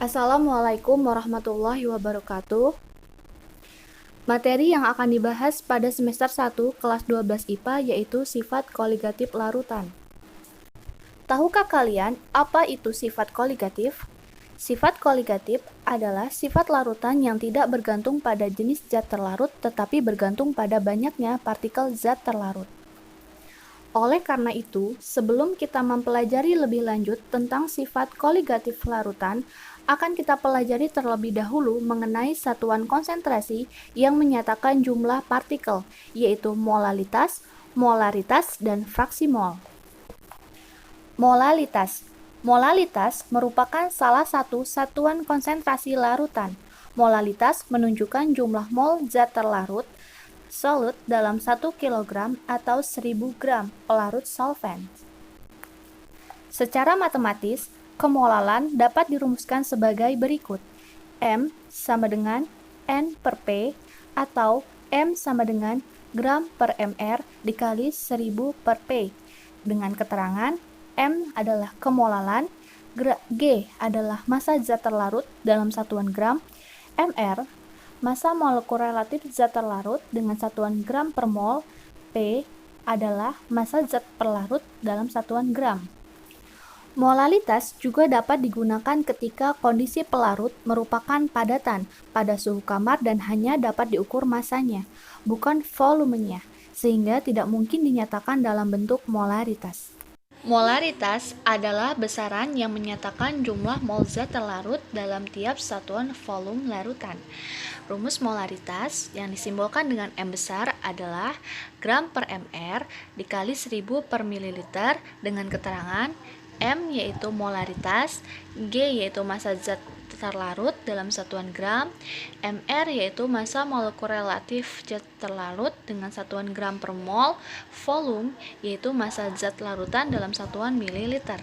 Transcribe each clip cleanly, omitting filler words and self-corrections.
Assalamualaikum warahmatullahi wabarakatuh. Materi yang akan dibahas pada semester 1 kelas 12 IPA yaitu sifat koligatif larutan. Tahukah kalian apa itu sifat koligatif? Sifat koligatif adalah sifat larutan yang tidak bergantung pada jenis zat terlarut tetapi bergantung pada banyaknya partikel zat terlarut. Oleh karena itu, sebelum kita mempelajari lebih lanjut tentang sifat koligatif larutan, akan kita pelajari terlebih dahulu mengenai satuan konsentrasi yang menyatakan jumlah partikel, yaitu molalitas, molaritas, dan fraksi mol. Molalitas. Molalitas merupakan salah satu satuan konsentrasi larutan. Molalitas menunjukkan jumlah mol zat terlarut solut dalam 1 kg atau 1000 gram pelarut solvent. Secara matematis, kemolalan dapat dirumuskan sebagai berikut. M sama dengan N per P atau M sama dengan gram per mR dikali 1000 per P. Dengan keterangan, M adalah kemolalan, G adalah massa zat terlarut dalam satuan gram, mR massa molekul relatif zat terlarut dengan satuan gram per mol, P adalah massa zat terlarut dalam satuan gram. Molalitas juga dapat digunakan ketika kondisi pelarut merupakan padatan pada suhu kamar dan hanya dapat diukur massanya, bukan volumenya, sehingga tidak mungkin dinyatakan dalam bentuk molaritas. Molaritas adalah besaran yang menyatakan jumlah mol zat terlarut dalam tiap satuan volume larutan. Rumus molaritas yang disimbolkan dengan M besar adalah gram per mR dikali 1000 per mililiter dengan keterangan M yaitu molaritas, G yaitu massa zat terlarut dalam satuan gram, mR yaitu massa molekul relatif zat terlarut dengan satuan gram per mol, volume yaitu massa zat larutan dalam satuan mililiter.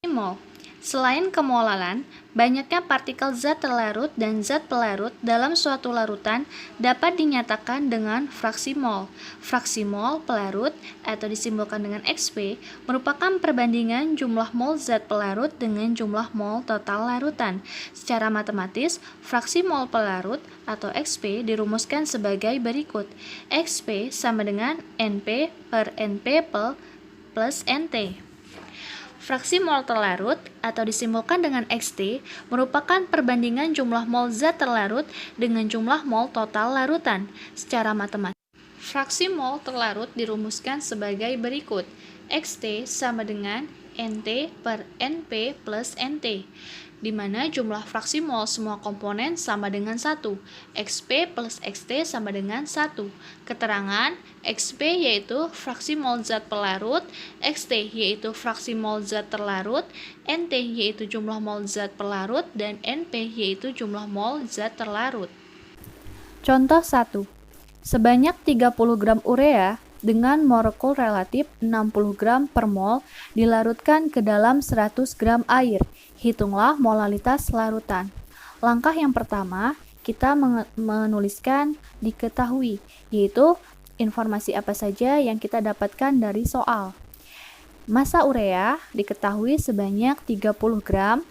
Mol. Selain kemolalan, banyaknya partikel zat terlarut dan zat pelarut dalam suatu larutan dapat dinyatakan dengan fraksi mol. Fraksi mol pelarut atau disimbolkan dengan XP merupakan perbandingan jumlah mol zat pelarut dengan jumlah mol total larutan. Secara matematis, fraksi mol pelarut atau XP dirumuskan sebagai berikut. XP sama dengan NP per NP plus NT. Fraksi mol terlarut atau disimbolkan dengan XT merupakan perbandingan jumlah mol zat terlarut dengan jumlah mol total larutan. Secara matematis, fraksi mol terlarut dirumuskan sebagai berikut. XT sama dengan NT per NP plus NT, di mana jumlah fraksi mol semua komponen sama dengan 1. XP plus XT sama dengan 1. Keterangan XP yaitu fraksi mol zat pelarut, XT yaitu fraksi mol zat terlarut, NT yaitu jumlah mol zat pelarut, dan NP yaitu jumlah mol zat terlarut. Contoh 1. Sebanyak 30 gram urea dengan molekul relatif 60 gram per mol dilarutkan ke dalam 100 gram air. Hitunglah molalitas larutan. Langkah yang pertama, kita menuliskan diketahui, yaitu informasi apa saja yang kita dapatkan dari soal. Massa urea diketahui sebanyak 30 gram,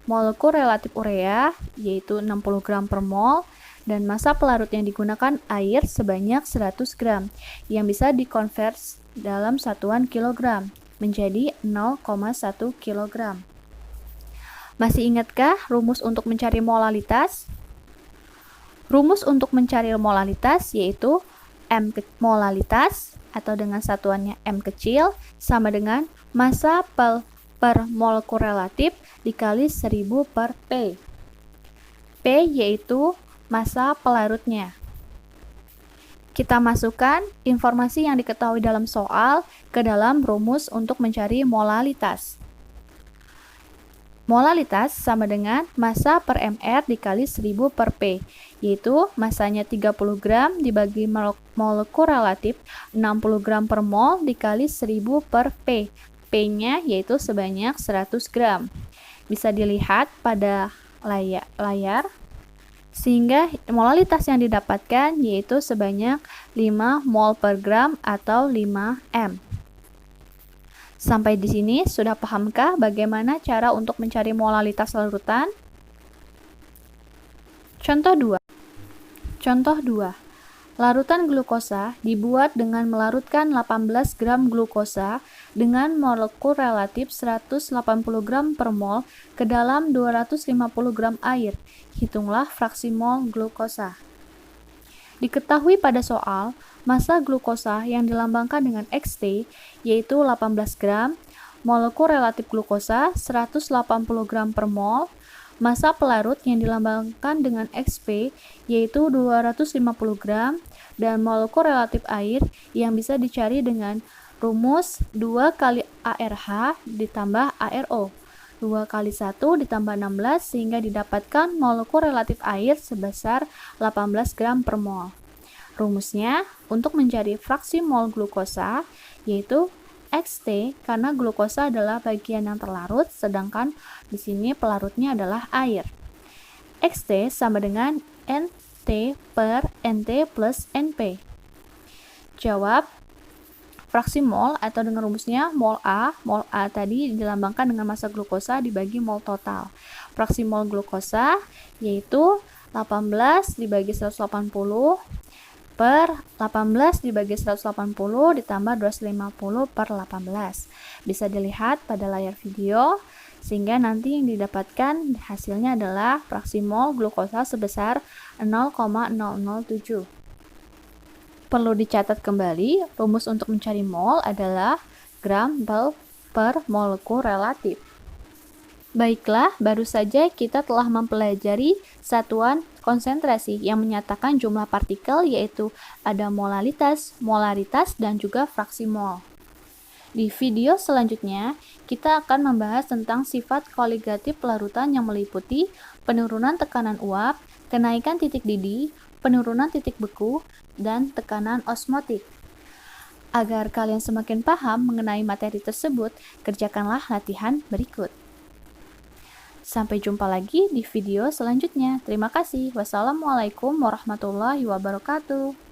molekul relatif urea yaitu 60 gram per mol, dan massa pelarut yang digunakan air sebanyak 100 gram yang bisa dikonvers dalam satuan kilogram menjadi 0,1 kilogram. Masih ingatkah rumus untuk mencari molalitas? Rumus untuk mencari molalitas yaitu M molalitas atau dengan satuannya M kecil sama dengan massa per molekul relatif dikali 1000 per P. P yaitu massa pelarutnya. Kita masukkan informasi yang diketahui dalam soal ke dalam rumus untuk mencari molalitas. Molalitas sama dengan massa per mR dikali 1000 per P, yaitu massanya 30 gram dibagi molekul relatif 60 gram per mol dikali 1000 per P. P-nya yaitu sebanyak 100 gram. Bisa dilihat pada layar. Sehingga molalitas yang didapatkan yaitu sebanyak 5 mol per gram atau 5 M. Sampai di sini sudah pahamkah bagaimana cara untuk mencari molalitas larutan? Contoh 2. Contoh 2. Larutan glukosa dibuat dengan melarutkan 18 gram glukosa dengan molekul relatif 180 gram per mol ke dalam 250 gram air. Hitunglah fraksi mol glukosa. Diketahui pada soal, massa glukosa yang dilambangkan dengan XT yaitu 18 gram, molekul relatif glukosa 180 gram per mol, massa pelarut yang dilambangkan dengan XP yaitu 250 gram, dan molekul relatif air yang bisa dicari dengan rumus 2 kali ARH ditambah ARO. 2 kali 1 ditambah 16 sehingga didapatkan molekul relatif air sebesar 18 gram per mol. Rumusnya, untuk mencari fraksi mol glukosa, yaitu XT karena glukosa adalah bagian yang terlarut, sedangkan di sini pelarutnya adalah air. XT sama dengan NT per NT plus NP. Jawab, fraksi mol atau dengan rumusnya mol A tadi dilambangkan dengan massa glukosa dibagi mol total. Fraksi mol glukosa yaitu 18 dibagi 180 per 18 dibagi 180 ditambah 250 per 18. Bisa dilihat pada layar video, sehingga nanti yang didapatkan hasilnya adalah fraksi mol glukosa sebesar 0,007. Perlu dicatat kembali, rumus untuk mencari mol adalah gram per molekul relatif. Baiklah, baru saja kita telah mempelajari satuan konsentrasi yang menyatakan jumlah partikel, yaitu ada molalitas, molaritas, dan juga fraksi mol. Di video selanjutnya, kita akan membahas tentang sifat koligatif pelarutan yang meliputi penurunan tekanan uap, kenaikan titik didih, penurunan titik beku, dan tekanan osmotik. Agar kalian semakin paham mengenai materi tersebut, kerjakanlah latihan berikut. Sampai jumpa lagi di video selanjutnya. Terima kasih. Wassalamualaikum warahmatullahi wabarakatuh.